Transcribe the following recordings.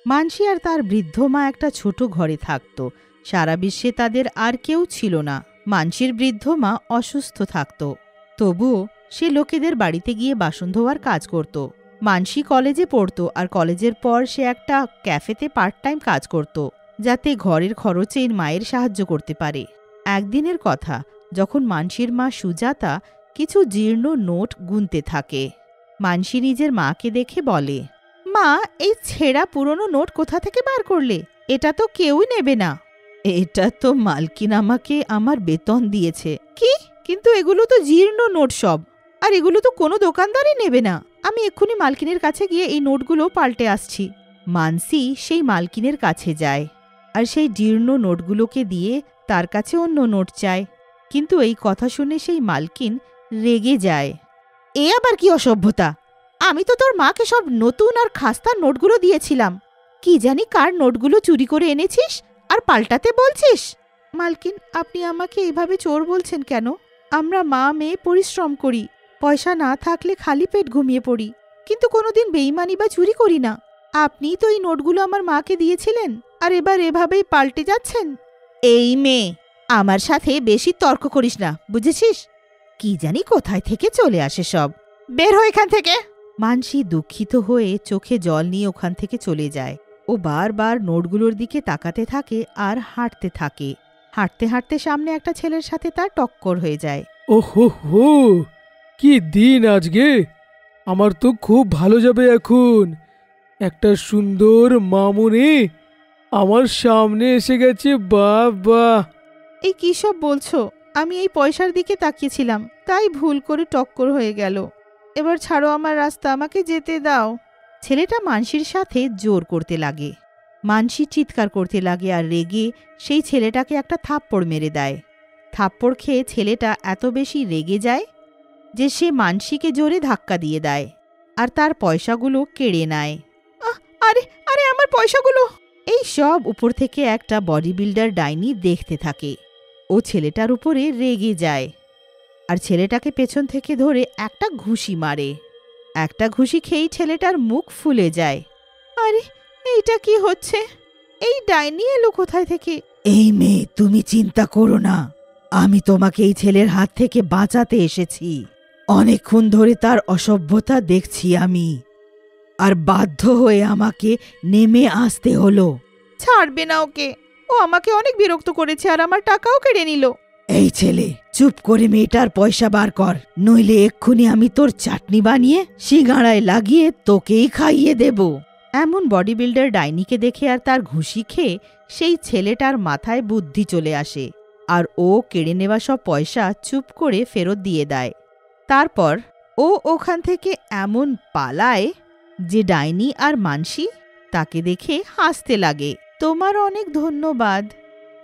মানসী আর তার বৃদ্ধ মা একটা ছোট ঘরে থাকত। সারা বিশ্বে তাদের আর কেউ ছিল না। মানসীর বৃদ্ধ মা অসুস্থ থাকত, তবুও সে লোকেদের বাড়িতে গিয়ে বাসন ধোয়ার কাজ করত। মানসী কলেজে পড়ত আর কলেজের পর সে একটা ক্যাফেতে পার্ট টাইম কাজ করত, যাতে ঘরের খরচে মায়ের সাহায্য করতে পারে। একদিনের কথা, যখন মানসীর মা সুজাতা কিছু জীর্ণ নোট গুনতে থাকে। মানসী নিজের মাকে দেখে বলে, মা, এই ছেঁড়া পুরনো নোট কোথা থেকে বার করলে? এটা তো কেউই নেবে না। এটা তো মালকিন আমাকে আমার বেতন দিয়েছে। কি? কিন্তু এগুলো তো জীর্ণ নোট সব, আর এগুলো তো কোনো দোকানদারই নেবে না। আমি এক্ষুনি মালকিনের কাছে গিয়ে এই নোটগুলো পাল্টে আসছি। মানসী সেই মালকিনের কাছে যায় আর সেই জীর্ণ নোটগুলোকে দিয়ে তার কাছে অন্য নোট চায়। কিন্তু এই কথা শুনে সেই মালকিন রেগে যায়। এ আবার কি অসভ্যতা! আমি তো তোর মাকে সব নতুন আর খাস্তার নোটগুলো দিয়েছিলাম। কি জানি কার নোটগুলো চুরি করে এনেছিস আর পাল্টাতে বলছিস। মালকিন, আপনি আমাকে এভাবে চোর বলছেন কেন? আমরা মা মেয়ে পরিশ্রম করি, পয়সা না থাকলে খালি পেট ঘুমিয়ে পড়ি, কিন্তু কোনোদিন বেইমানি বা চুরি করি না। আপনিই তো এই নোটগুলো আমার মাকে দিয়েছিলেন, আর এবার এভাবেই পাল্টে যাচ্ছেন। এই মেয়ে, আমার সাথে বেশি তর্ক করিস না, বুঝেছিস? কি জানি কোথায় থেকে চলে আসে সব। বের হো এখান থেকে। মানসী দুঃখিত হয়ে চোখে জল নিয়ে ওখান থেকে চলে যায়। ও বারবার নোটগুলোর দিকে তাকাতে থাকে আর হাঁটতে থাকে। হাঁটতে হাঁটতে সামনে একটা ছেলের সাথে তার টক্কর হয়ে যায়। ওহো হো, কি দিন আজকে! আমার তো খুব ভালো যাবে এখন। একটা সুন্দর মামুনি আমার সামনে এসে গেছে। বাবা, এই কি সব বলছো? আমি এই পয়সার দিকে তাকিয়েছিলাম, তাই ভুল করে টক্কর হয়ে গেল। এবার ছাড়ো আমার রাস্তা, আমাকে যেতে দাও। ছেলেটা মানসীর সাথে জোর করতে লাগে। মানসী চিৎকার করতে লাগে আর রেগে সেই ছেলেটাকে একটা থাপ্পড় মেরে দেয়। থাপ্পড় খেয়ে ছেলেটা এত বেশি রেগে যায় যে সে মানসীকে জোরে ধাক্কা দিয়ে দেয় আর তার পয়সাগুলো কেড়ে নেয়। আরে আরে, আমার পয়সাগুলো! এই সব উপর থেকে একটা বডি বিল্ডার ডাইনি দেখতে থাকে। ও ছেলেটার উপরে রেগে যায় আর ছেলেটাকে পেছন থেকে ধরে একটা ঘুষি মারে। একটা ঘুষি খেয়েই ছেলেটার মুখ ফুলে যায়। আরে, এইটা কি হচ্ছে? এই ডাইনি এলো কোথায় থেকে? এই মেয়ে, তুমি চিন্তা করো না, আমি তোমাকে এই ছেলের হাত থেকে বাঁচাতে এসেছি। অনেকক্ষণ ধরে তার অসভ্যতা দেখছি আমি, আর বাধ্য হয়ে আমাকে নেমে আসতে হলো। ছাড়বে না ওকে, ও আমাকে অনেক বিরক্ত করেছে আর আমার টাকাও কেড়ে নিল। এই ছেলে, চুপ করে মেয়েটার পয়সা বার কর, নইলে এক্ষুনি আমি তোর চাটনি বানিয়ে সিঙ্গাড়ায় লাগিয়ে তোকেই খাইয়ে দেব। এমন বডি বিল্ডার ডাইনিকে দেখে আর তার ঘুষি খেয়ে সেই ছেলেটার মাথায় বুদ্ধি চলে আসে আর ও কেড়ে নেওয়া সব পয়সা চুপ করে ফেরত দিয়ে দেয়। তারপর ও ওখান থেকে এমন পালায় যে ডাইনি আর মানসী তাকে দেখে হাসতে লাগে। তোমার অনেক ধন্যবাদ,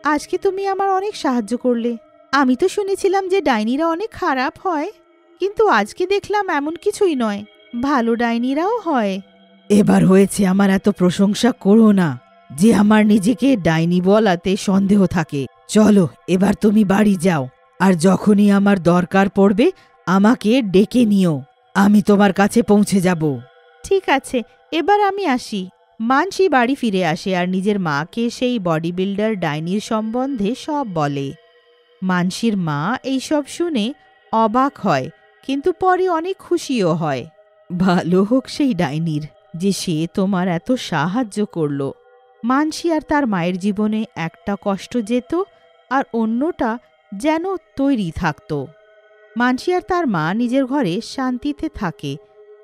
আজকে তুমি আমার অনেক সাহায্য করলে। আমি তো শুনেছিলাম যে ডাইনিরা অনেক খারাপ হয়, কিন্তু আজকে দেখলাম এমন কিছুই নয়, ভালো ডাইনিরাও হয়। এবার হয়েছে, আমার এত প্রশংসা করো না যে আমার নিজেকে ডাইনি বলাতে সন্দেহ থাকে। চলো, এবার তুমি বাড়ি যাও, আর যখনই আমার দরকার পড়বে আমাকে ডেকে নিও, আমি তোমার কাছে পৌঁছে যাব। ঠিক আছে, এবার আমি আসি। মানসী বাড়ি ফিরে আসে আর নিজের মাকে সেই বডি বিল্ডার ডাইনির সম্বন্ধে সব বলে। মানসীর মা এইসব শুনে অবাক হয়, কিন্তু পরে অনেক খুশিও হয়। ভালো হোক সেই ডাইনির যে সে তোমার এত সাহায্য করল। মানসী আর তার মায়ের জীবনে একটা কষ্ট যেত আর অন্যটা যেন তৈরি থাকত। মানসী আর তার মা নিজের ঘরে শান্তিতে থাকে।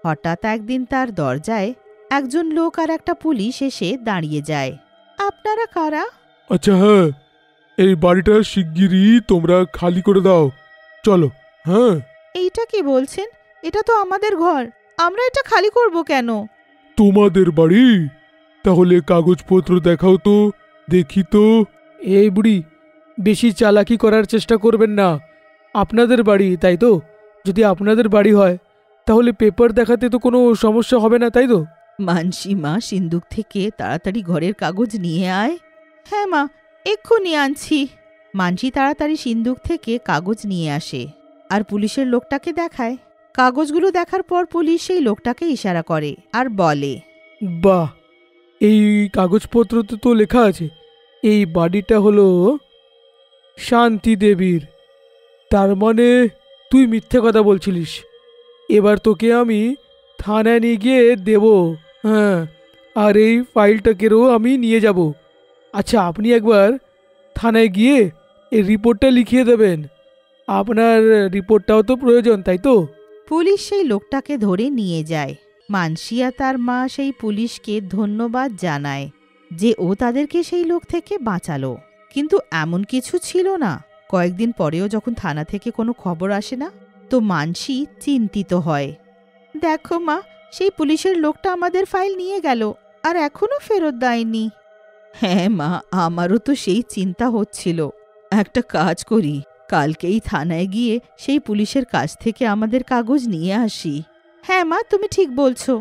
হঠাৎ একদিন তার দরজায় একজন লোক আর একটা পুলিশ এসে দাঁড়িয়ে যায়। আপনারা কারা? আচ্ছা হ্যাঁ, এই বাড়িটা শিগগিরই তোমরা খালি করে দাও, চলো। হ্যাঁ। এইটা কি বলছেন? এটা তো আমাদের ঘর, আমরা এটা খালি করব কেন? তোমাদের বাড়ি? তাহলে কাগজপত্র দেখাও তো, দেখি তো। এই বুড়ি, বেশি চালাকি করার চেষ্টা করবেন না। আপনাদের বাড়ি তাই তো? যদি আপনাদের বাড়ি হয় তাহলে পেপার দেখাতে তো কোনো সমস্যা হবে না, তাই তো? মানসী মা সিন্দুক থেকে তাড়াতাড়ি ঘরের কাগজ নিয়ে আয়। হ্যাঁ মা, এক্ষুনি আনছি। মানসী তাড়াতাড়ি সিন্দুক থেকে কাগজ নিয়ে আসে আর পুলিশের লোকটাকে দেখায়। কাগজগুলো দেখার পর পুলিশ সেই লোকটাকে ইশারা করে আর বলে, বাহ, এই কাগজপত্রতে তো লেখা আছে এই বাড়িটা হলো শান্তি দেবীর। তার মানে তুই মিথ্যে কথা বলছিলিস। এবার তোকে আমি থানায় নিয়ে গিয়ে দেব। হ্যাঁ, আর এই ফাইলটাকেও আমি নিয়ে যাব। আচ্ছা, আপনি একবার থানায় গিয়ে এই রিপোর্টটা লিখিয়ে দেবেন। আপনার রিপোর্টটাও তো প্রয়োজন, তাই তো? পুলিশ সেই লোকটাকে ধরে নিয়ে যায়। মানসী আর তার মা সেই পুলিশকে ধন্যবাদ জানায় যে ও তাদেরকে সেই লোক থেকে বাঁচালো। কিন্তু এমন কিছু ছিল না। কয়েকদিন পরেও যখন থানা থেকে কোনো খবর আসে না, তো মানসী চিন্তিত হয়। দেখো মা, সেই পুলিশের লোকটা আমাদের ফাইল নিয়ে গেল আর এখনো ফেরত দেয়নি। হ্যাঁ মা, আমারও তো সেই চিন্তা হচ্ছিল। একটা কাজ করি, কালকেই থানায় গিয়ে সেই পুলিশের কাছ থেকে আমাদের কাগজ নিয়ে আসি। হ্যাঁ মা, তুমি ঠিক বলছো।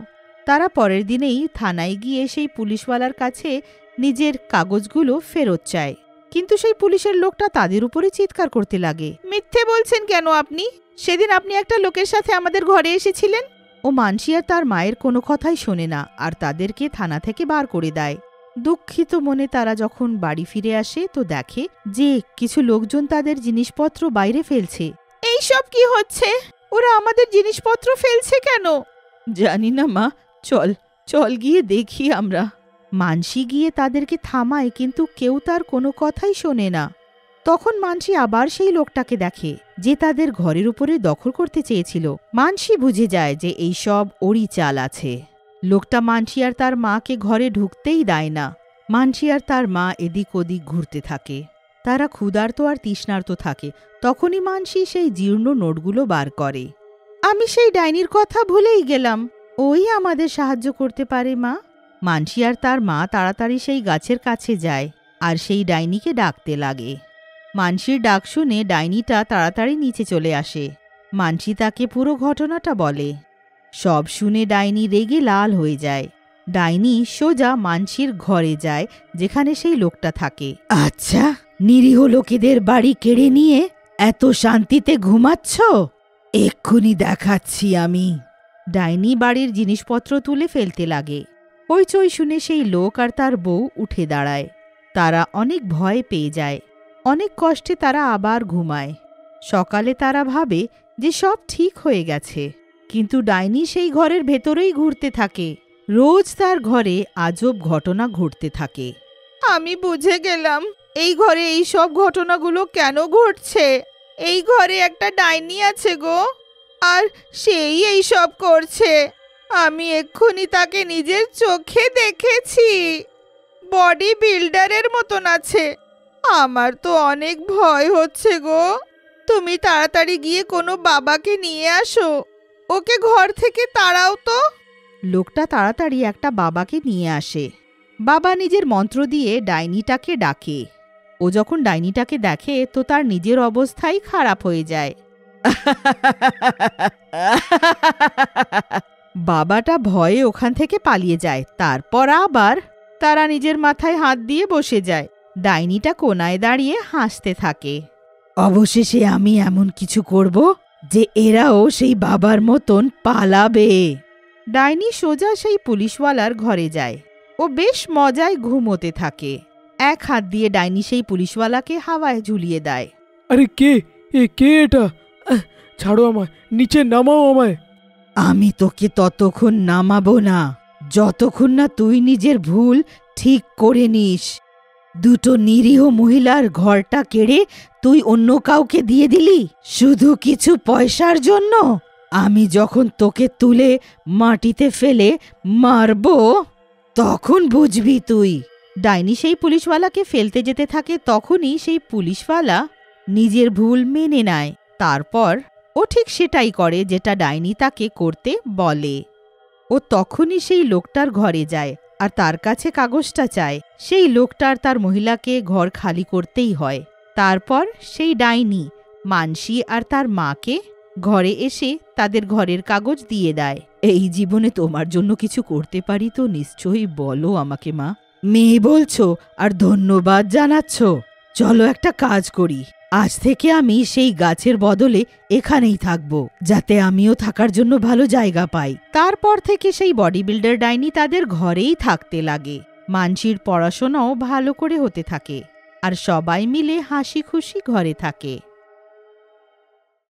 তারা পরের দিনেই থানায় গিয়ে সেই পুলিশওয়ালার কাছে নিজের কাগজগুলো ফেরত চায়। কিন্তু সেই পুলিশের লোকটা তাদের উপরে চিৎকার করতে লাগে। মিথ্যে বলছেন কেন আপনি? সেদিন আপনি একটা লোকের সাথে আমাদের ঘরে এসেছিলেন। ও মানসী আর তার মায়ের কোনো কথাই শোনে না আর তাদেরকে থানা থেকে বার করে দেয়। দুঃখিত মনে তারা যখন বাড়ি ফিরে আসে তো দেখে যে কিছু লোকজন তাদের জিনিসপত্র বাইরে ফেলছে। এইসব কি হচ্ছে? ওরা আমাদের জিনিসপত্র ফেলছে কেন? জানি না মা, চল চল গিয়ে দেখি আমরা। মানসী গিয়ে তাদেরকে থামায়, কিন্তু কেউ তার কোনো কথাই শোনে না। তখন মানসী আবার সেই লোকটাকে দেখে যে তাদের ঘরের উপরে দখল করতে চেয়েছিল। মানসী বুঝে যায় যে এই সব ওরই চাল আছে। লোকটা মানসী আর তার মাকে ঘরে ঢুকতেই দেয় না। মানসী আর তার মা এদিক ওদিক ঘুরতে থাকে। তারা ক্ষুধার্ত আর তৃষ্ণার্ত থাকে। তখনই মানসী সেই জীর্ণ নোটগুলো বার করে। আমি সেই ডাইনির কথা ভুলেই গেলাম, ওই আমাদের সাহায্য করতে পারে মা। মানসী আর তার মা তাড়াতাড়ি সেই গাছের কাছে যায় আর সেই ডাইনিকে ডাকতে লাগে। মানসীর ডাক শুনে ডাইনিটা তাড়াতাড়ি নিচে চলে আসে। মানসী তাকে পুরো ঘটনাটা বলে। সব শুনে ডাইনি রেগে লাল হয়ে যায়। ডাইনি সোজা মানসীর ঘরে যায় যেখানে সেই লোকটা থাকে। আচ্ছা, নিরীহ লোকেদের বাড়ি কেড়ে নিয়ে এত শান্তিতে ঘুমাচ্ছ? এক্ষুনি দেখাচ্ছি আমি। ডাইনি বাড়ির জিনিসপত্র তুলে ফেলতে লাগে। হইচই শুনে সেই লোক আর তার বউ উঠে দাঁড়ায়। তারা অনেক ভয় পেয়ে যায়। অনেক কষ্টে তারা আবার ঘুমায়। সকালে তারা ভাবে যে সব ঠিক হয়ে গেছে, কিন্তু ডাইনি সেই ঘরের ভেতরেই ঘুরতে থাকে। রোজ তার ঘরে আজব ঘটনা ঘটতে থাকে। আমি বুঝে গেলাম এই ঘরে এই সব ঘটনাগুলো কেন ঘটছে। এই ঘরে একটা ডাইনি আছে গো, আর সেই এই সব করছে। আমি এক্ষুনি তাকে নিজের চোখে দেখেছি। বডি বিল্ডারের মতন আছে। আমার তো অনেক ভয় হচ্ছে গো। তুমি তাড়াতাড়ি গিয়ে কোনো বাবাকে নিয়ে আসো, ওকে ঘর থেকে তাড়াও তো। লোকটা তাড়াতাড়ি একটা বাবাকে নিয়ে আসে। বাবা নিজের মন্ত্র দিয়ে ডাইনিটাকে ডাকে। ও যখন ডাইনিটাকে দেখে তো তার নিজের অবস্থাই খারাপ হয়ে যায়। বাবাটা ভয়ে ওখান থেকে পালিয়ে যায়। তারপর আবার তারা নিজের মাথায় হাত দিয়ে বসে যায়। ডাইনিটা কোনায় দাঁড়িয়ে হাসতে থাকে। অবশেষে আমি এমন কিছু করব যে এরাও সেই বাবার মতন পালাবে। ডাইনি সোজা সেই পুলিশওয়ালার ঘরে যায়। ও বেশ মজায় ঘুমোতে থাকে। এক হাত দিয়ে ডাইনি সেই পুলিশওয়ালাকে হাওয়ায় ঝুলিয়ে দেয়। আরে কে এটা? ছাড়ো আমায়, নিচে নামাও আমায়। আমি তোকে ততক্ষণ নামাবো না যতক্ষণ না তুই নিজের ভুল ঠিক করে নিস। দুটো নিরীহ মহিলার ঘরটা কেড়ে তুই অন্য কাউকে দিয়ে দিলি শুধু কিছু পয়সার জন্য। আমি যখন তোকে তুলে মাটিতে ফেলে মারবো তখন বুঝবি তুই। ডাইনি সেই পুলিশওয়ালাকে ফেলতে যেতে থাকে। তখনই সেই পুলিশওয়ালা নিজের ভুল মেনে নেয়। তারপর ও ঠিক সেটাই করে যেটা ডাইনি তাকে করতে বলে। ও তখনই সেই লোকটার ঘরে যায় আর তার কাছে কাগজটা চায়। সেই লোকটার তার মহিলাকে ঘর খালি করতেই হয়। তারপর সেই ডাইনি মানসী আর তার মাকে ঘরে এসে তাদের ঘরের কাগজ দিয়ে দেয়। এই জীবনে তোমার জন্য কিছু করতে পারি তো নিশ্চয়ই বলো আমাকে মা। মেয়ে বলছো আর ধন্যবাদ জানাচ্ছ। চলো একটা কাজ করি, আজ থেকে আমি সেই গাছের বদলে এখানেই থাকব, যাতে আমিও থাকার জন্য ভালো জায়গা পাই। তারপর থেকে সেই বডি বিল্ডার ডাইনি তাদের ঘরেই থাকতে লাগে। মানসির পড়াশোনাও ভালো করে হতে থাকে আর সবাই মিলে হাসি খুশি ঘরে থাকে।